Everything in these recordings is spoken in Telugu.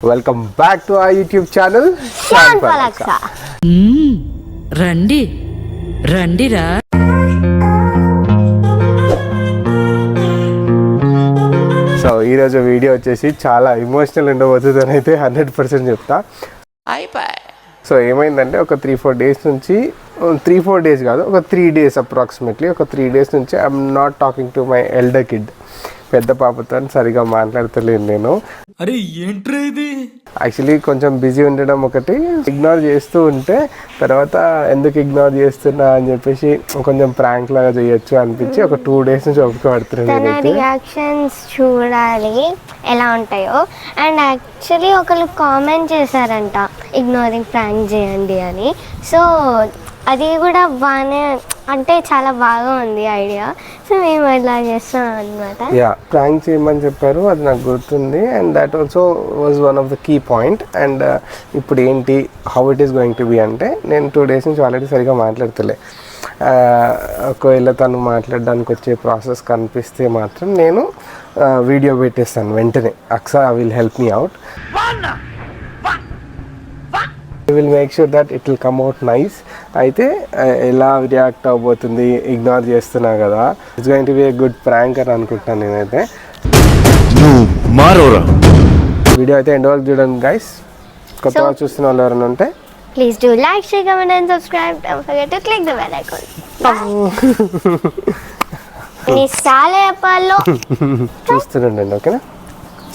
Welcome back to our YouTube channel శ్యాన్ పలక్సా. రండి రండిరా. సో ఈరోజు వీడియో వచ్చేసి చాలా ఎమోషనల్ ఉండబోతుంది అని అయితే 100% చెప్తా. సో ఏమైందంటే ఒక 3-4 డేస్ నుంచి 3-4 డేస్ కాదు, ఒక 3 డేస్ అప్రాక్సిమేట్లీ ఒక 3 డేస్ నుంచి I'm not talking to my elder kid. పెద్ద పాపతో సరిగా మాట్లాడతలేను నేను. అరే ఏంట్రా ఇది? యాక్చువల్లీ కొంచెం బిజీ ఉండడం ఒకటి, ఇగ్నోర్ చేస్తూ ఉంటే తర్వాత ఎందుకు ఇగ్నోర్ చేస్తున్నా అని చెప్పేసి కొంచెం ప్రాంక్ లాగా చేయొచ్చు అనిపించి ఒక 2 డేస్ నుంచి ఓపిక పడుతున్నాను. రియాక్షన్స్ చూడాలి ఎలా ఉంటాయో. అండ్ యాక్చువల్లీ ఒకళ్ళు కామెంట్ చేశారంట ఇగ్నోరింగ్ ప్రాంక్ చేయండి అని. సో అది కూడా బాగానే, అంటే చాలా బాగా ఉంది ఐడియా. సో మేము ఇట్లా చేస్తాం అనమాట. యా, ప్రాంక్ చేయమని చెప్పారు, అది నాకు గుర్తుంది. And that also was one of the key point. And ఇప్పుడు ఏంటి, how it is going to be అంటే, నేను 2 డేస్ నుంచి ఆల్రెడీ సరిగా మాట్లాడతలే. ఒకవేళ తను మాట్లాడడానికి వచ్చే ప్రాసెస్ కనిపిస్తే మాత్రం నేను వీడియో పెట్టేస్తాను వెంటనే. అక్సా will help me out. I will make sure that it will come out nice. అయితే ఎలా రియాక్ట్ అవబోతుంది, ఇగ్నోర్ చేస్తున్నా కదా, it's going to be a good prank అని అనుకుంటున్నాను నేనైతే. వీడియో అయితే ఎండ్ వరకు చూడండి గైస్. కొత్తగా చూస్తున్న వాళ్ళు ఎవరైనా ఉంటే please do like, share, comment and subscribe. Don't forget to click the bell icon. నీ సాలే అప్పాల్లో చూస్తుండండి, ఓకేనా?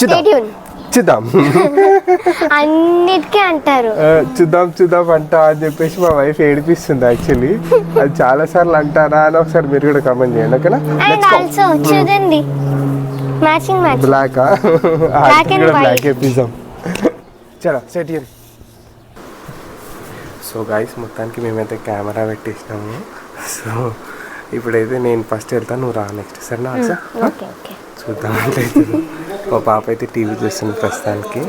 Stay tune. చూద్దాం అన్నిటికీ అంటారు చూద్దాం అంటా అని చెప్పేసి మా వైఫ్ ఏడిపిస్తుంది. యాక్చువల్లీ అది చాలా సార్లు అంటారా అని ఒకసారి మీరు కూడా కమెంట్ చేయండి, ఓకేనా? అండ్ ఆల్సో చూడండి మ్యాచింగ్ బ్లాక్ బ్లాక్ వేపిద్దాం. చలో సెట్. సో గైస్, మొత్తానికి మేమైతే కెమెరా పెట్టేసినాము. సో ఇప్పుడైతే నేను ఫస్ట్ వెళ్తాను, నువ్వు రా నెక్స్ట్, సరేనా? ఓకే ఓకే చూద్దాం అంటే. మా పాప అయితే టీవీ చూస్తుంది ప్రస్తుతానికి.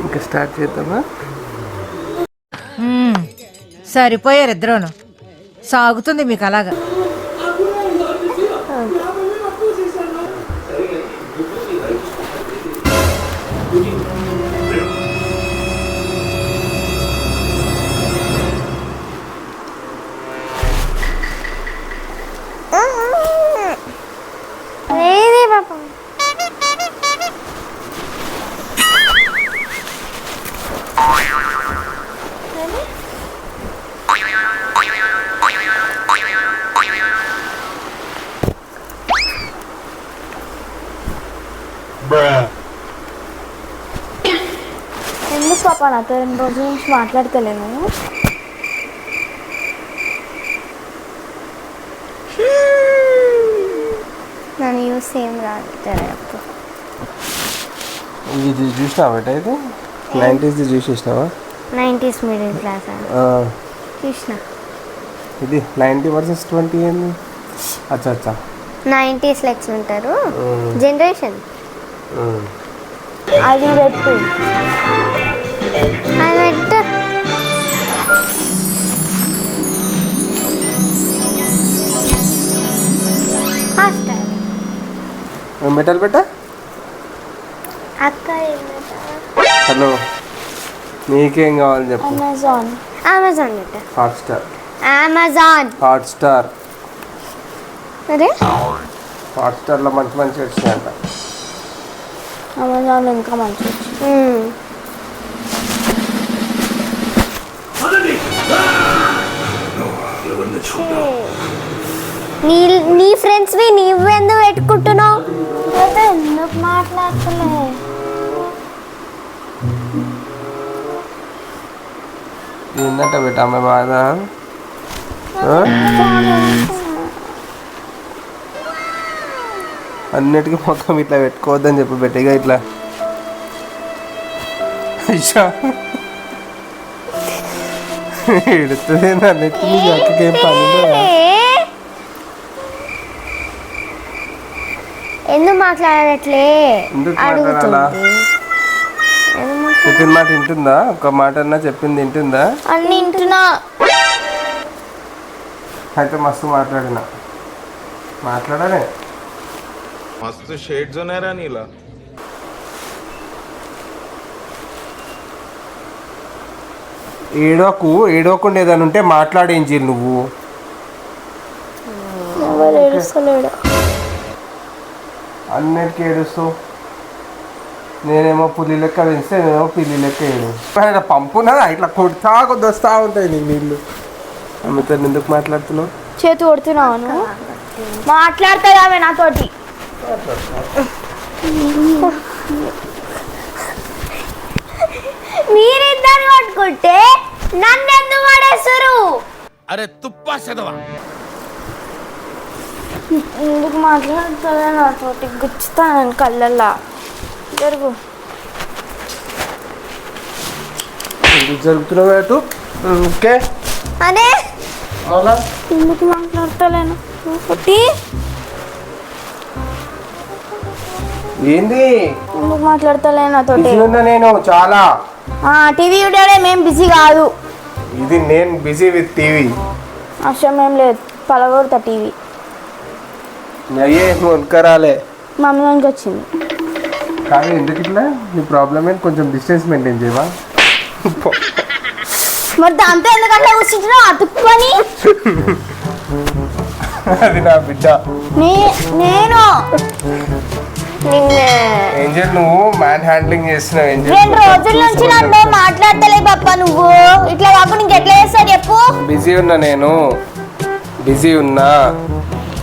ఇంకా స్టార్ట్ చేద్దామా? సరిపోయారు ఇద్దరును. సాగుతుంది మీకు అలాగా. ఎందుకు పాప నాతో 2 రోజుల నుంచి మాట్లాడతలేను? నన్ను యూస్ సేమ్ రాదు. ఇది చూసినావా? అయితే 90s చూసేసినావా? 90s మిడిల్ క్లాస్ చూసిన. ఇది 90 versus 20 ఏంది? అచ్చా 90s లెక్స్ ఉంటారు జనరేషన్. అది పెట్టు, అది పెట్టు. మెటల్ పెట్టా. అక్క హలో, నీకేం కావాలి చెప్పు. అమెజాన్ పెట్టు. హాట్స్టార్. అరే హాట్స్టార్లో మంచి వచ్చినాయంట. అమెజాన్ ఇంకా మంచి. నీ ఫ్రెండ్స్ నువ్వెందుకు పెట్టుకుంటున్నావు? ఎందుకు మాట్లాడతలే? ఏంటంట పెట్ట అమ్మాయి బాధ. అన్నిటికీ మొత్తం ఇట్లా పెట్టుకోవద్దని చెప్పి పెట్టిగా ఇట్లా. ఎడుతుంది అన్నిటికీ. అక్కకేం పని ఎందుకు మాట్లాడట్లే ఎందుకు మాట్లాడాలా? చెప్పిన మాట వింటుందా? ఒక మాట అన్నా చెప్పింది వింటుందా? అన్ని వింటున్నా. అయితే మస్తు మాట్లాడాలి. मस्त शेड जो नाही राणीला ఏడోకుండా ఏదైనా ఉంటే మాట్లాడేంజీ నువ్వు. అన్నిటికీ ఏడుస్తావు. నేనేమో పులి లెక్క పెంచితే నేనేమో పిల్లి లెక్క ఏడు. పంపునా ఇట్లా కొడతా కొద్ది వస్తూ ఉంటాయి నీకు నీళ్ళు. అమ్మతో ఎందుకు మాట్లాడుతున్నావు? చేతి కొడుతున్నావు. మాట్లాడతావే నాతోటి. మీరిద్దరు కొట్టుకుంటే నన్ను ఎందుకు పడేస్తారు? अरे तुप्पा सदवा ఎందుకు మాట్లాడతావే నాతోటి? గుచ్చుతాను కళ్ళల్లా. జరుగు. ఎందుకు జరుగుతున్నావు అటు? ఓకే అదే అవునా? ఎందుకు మాట్లాడతలేను? ఒకటి ఏంది ఎందుకు మాట్లాడతలేను నాతోటి? బిజీ ఉన్నా నేను చాలా. టీవీ చూడాలే, మేము బిజీ కాదు. ఇది నేను బిజీ విత్ టీవీ. అవసరం ఏం లేదు, పలగొడతా టీవీ. అయ్యే మునకరాలే మమ్మీ నుంచి వచ్చింది. కానీ ఎందుకు ఇట్లా? నీ ప్రాబ్లం ఏంటి? కొంచెం డిస్టెన్స్ మెయింటైన్ చేయవా? మరి దాంతో ఎందుకంటే కూర్చుంటున్నావు అతుక్కొని? అది నా బిడ్డ. నేను ఏంజల్ నువ్వు మ్యాన్ హ్యాండ్లింగ్ చేస్తున్నావు. ఏంజల్ 2 రోజుల నుంచి నన్ను మాట్లాడతలే పప్ప. నువ్వు ఇట్లా కాకుండా ఇంకెట్లా చేస్తావు చెప్పు? బిజీ ఉన్నా నేను, బిజీ ఉన్నా.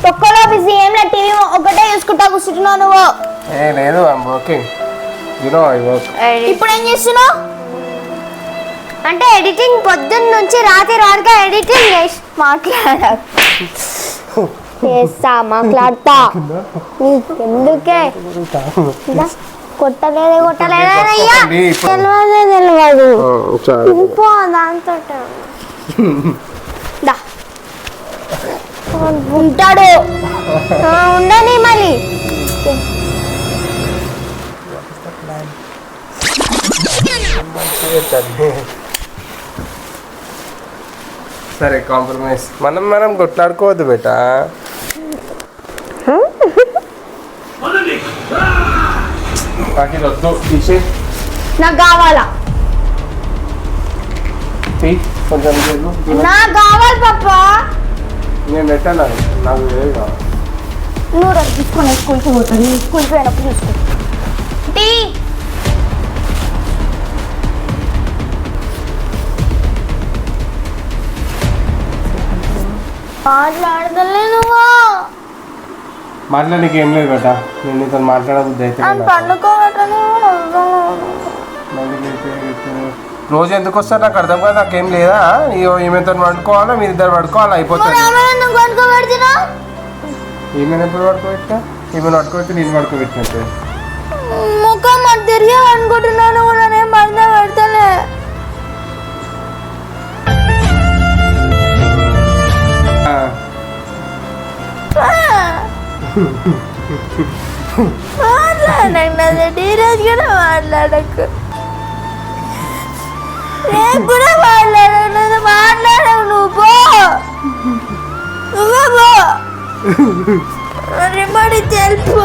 ఒక్కలో బిజీ ఏం లేదు, టీవీ ఒకటే చూసుకుంటా కూర్చుంటున్నావు నువ్వు. ఏ లేదు, I'm working. You know I work. ఇప్పుడు ఏం చేస్తున్నావు? అంటే ఎడిటింగ్ పొద్దున్న నుంచి రాత్రి వరకు ఎడిటింగ్ చేసి మాట్లాడతా. ఎందుకే కొట్టలేదయ్యా, తెలియదు దాంతో ఉంటాడు. ఉండని మళ్ళీ. సరే కాంప్రమైజ్. మనం కొట్లాడుకోవద్దు బేటా. నాకు ఇది వద్దు, తీసే. నాకు కావాలా? కొంచెం నాకు కావాలి పప్ప. నేను పెట్టాను, నాకు ఏది కావాలి. నువ్వు రా తీసుకుని స్కూల్కి పోతాను. స్కూల్కి పోయినప్పుడు చూసుకో. టీ మాట్లాడదలే నువ్వు. మాట్లాడడానికి ఏం లేదు బేటా. నేను నీతో మాట్లాడబుద్ది అయితే పండుకోవటం రోజు ఎందుకు వస్తారు నాకు అర్థం కాదు. నాకేం లేదా? ఈమెతో పడుకోవాలా, మీరిద్దరు పడుకోవాలా, అయిపోతుంది. ఈమెను ఎప్పుడు పడుకోబెట్టా? ఈమెను పడుకోబెట్టి నేను పడుకోబెట్టినట్టు ముఖం అది తిరిగి అనుకుంటున్నాను కూడా. నేను బంద పెడతలే. మాట్లాడండి, ఈరోజు కూడా మాట్లాడకు. రేపు కూడా మాట్లాడవు. నువ్వు పో, నువ్వే పో. రిమోట్ తెలుపు.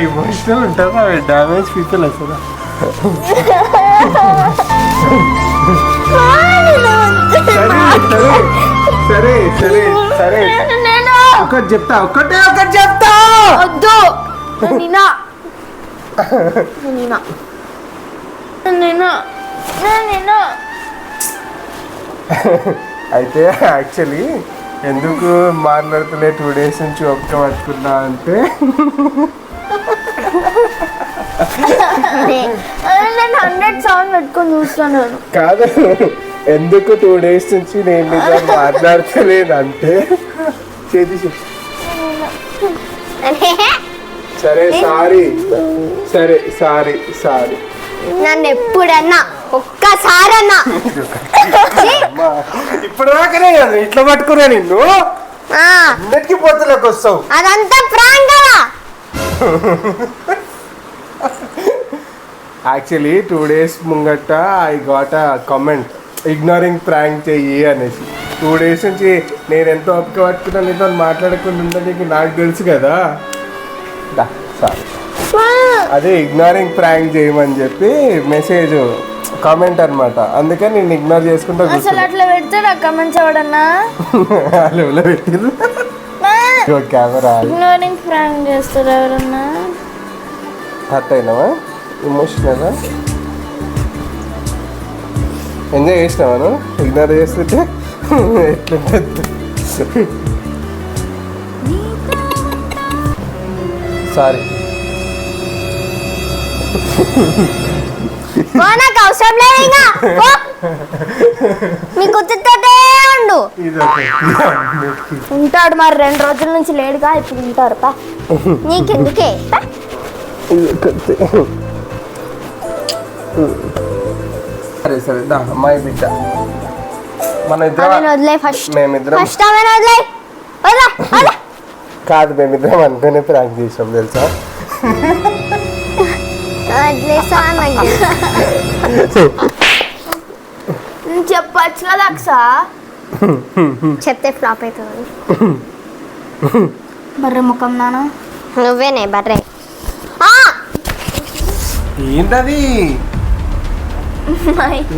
ఇమోషనల్ ఉంటుందా? డ్యామేజ్ పీపుల్ అసలు. సరే సరే సరే ఒకటి చెప్తా. ఒకటే ఒకటి చెప్తా. వద్దు. అయితే యాక్చువల్లీ ఎందుకు మాట్లాడుతులే 2 days నుంచి ఒక్క పట్టుకున్నా అంటే, నేను 100 సౌండ్ పెట్టుకొని చూస్తున్నాను. కాదు, ఎందుకు 2 days నుంచి నేను నీతో మాట్లాడతలేదంటే చేతి. సరే సారీ, సరే సారీ సారీ. నన్ను ఎప్పుడన్నా ఒక్కసారి అన్నా ఇప్పుడు దాకానే కదా ఇట్లా పట్టుకున్నా నిన్ను అన్నిటికీ పొత్తులోకి వస్తావు. అదంతా ప్రాంక్ కదా. యాక్చువల్లీ 2 days ముంగట I got a comment ignoring prank చెయ్యి అనేసి. 2 days నుంచి నేను ఎంతో ఒప్పుక పట్టుకున్నా నీతో మాట్లాడకుండా ఉండడానికి నాకు తెలుసు కదా. సారీ, అదే ఇగ్నోరింగ్ ప్రాంక్ చేయమని చెప్పి మెసేజ్ కామెంట్ అనమాట. అందుకే నేను ఇగ్నోర్ చేసుకుంటా అసలు అట్లా పెడతాడు కమెంట్స్ ఎవడన్నా లెవెల్లో పెట్టిర్రు. కెమెరా ఇగ్నోరింగ్ ప్రాంక్ చేస్తారు ఎవరన్నా. హర్ట్ అయినావా? ఇమోషనల్ ఎంజాయ్ చేసినావా నువ్వు ఇగ్నోర్ చేస్తుంటే? ఎట్లుంటుంది? సారీ, నాకు అవసరం లేదు ఇంకా. మీకు ఉత్తుతోటే ఉండు. ఉంటాడు మరి 2 రోజుల నుంచి లేడుగా, ఇప్పుడు ఉంటారు పా. నీకెందుకే సరే సరే దా అమ్మాయి బిడ్డ మన ఇద్దరం వదిలే. ఫస్ట్ మేమిద్దరం ఫస్ట్ ఆమె వదిలే. కాదు, మేమిద్దరం అనుకునే ప్రాంక్ చేసాం తెలుసా. చెప్పచ్చు కదా అక్స. చెప్తే ఫ్లాప్ అవుతుంది. బర్రె ముఖం నాన్న. నువ్వేనే బర్రే. ఏంటది?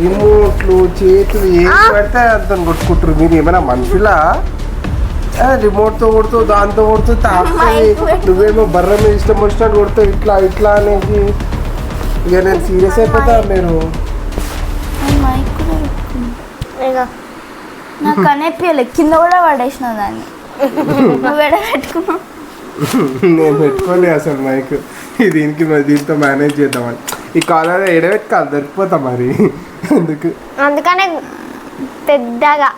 రిమోట్లు చేతులు ఏం పడితే అంత కొట్టుకుంటారు. మీరు ఏమైనా మనుషులా? రిమోట్తో కొడుతూ దాంతో కొడుతూ నువ్వేమో బర్ర మీద ఇష్టం వచ్చినట్టు కొడుతావు ఇట్లా ఇట్లా అనేసి. ఇక నేను సీరియస్ అయిపోతా. మీరు నాకు కనెప్పియలే, కింద కూడా పడేసిన దాన్ని. నువ్వు ఎడ పెట్టుకున్నావు? నేను పెట్టుకోలే అసలు మైక్. దీనికి దీంతో మేనేజ్ చేద్దామని ఈ కాలర్ ఎడబెట్టుకోవాలి, దొరికిపోతాం మరి. అందుకనే పెద్దగా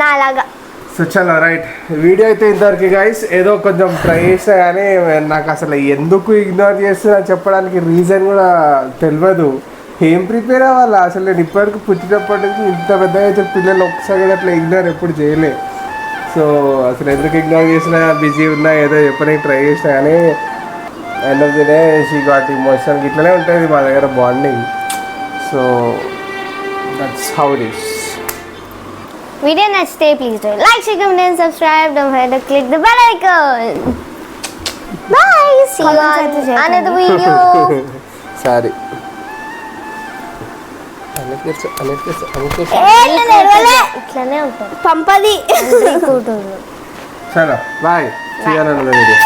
నాలాగా. సో చాలా రైట్, వీడియో అయితే ఇంతవరకు గైస్. ఏదో కొంచెం ట్రై చేసా కానీ నాకు అసలు ఎందుకు ఇగ్నోర్ చేస్తున్నా చెప్పడానికి రీజన్ కూడా తెలియదు. ఏం ప్రిపేర్ అవ్వాలా అసలు? నేను ఇప్పటివరకు పుట్టినప్పటి నుంచి ఇంత పెద్దగా అయితే పిల్లలు ఒక్కసారి అట్లా ఇగ్నోర్ ఎప్పుడు చేయలే. సో అసలు ఎందుకు ఇగ్నోర్ చేసినా, బిజీ ఉన్నా, ఏదో చెప్పడానికి ట్రై చేసినా కానీ end of the day she got emotion. ఇట్లనే ఉంటుంది మా దగ్గర bonding. So that's how it is. Video నచ్చితే please do like, share, comment and subscribe. Don't forget to click the bell icon. Bye. See you on another video. Sorry. ఇట్లానే ఉంటుంది పంపది. చలో bye. See you on another video.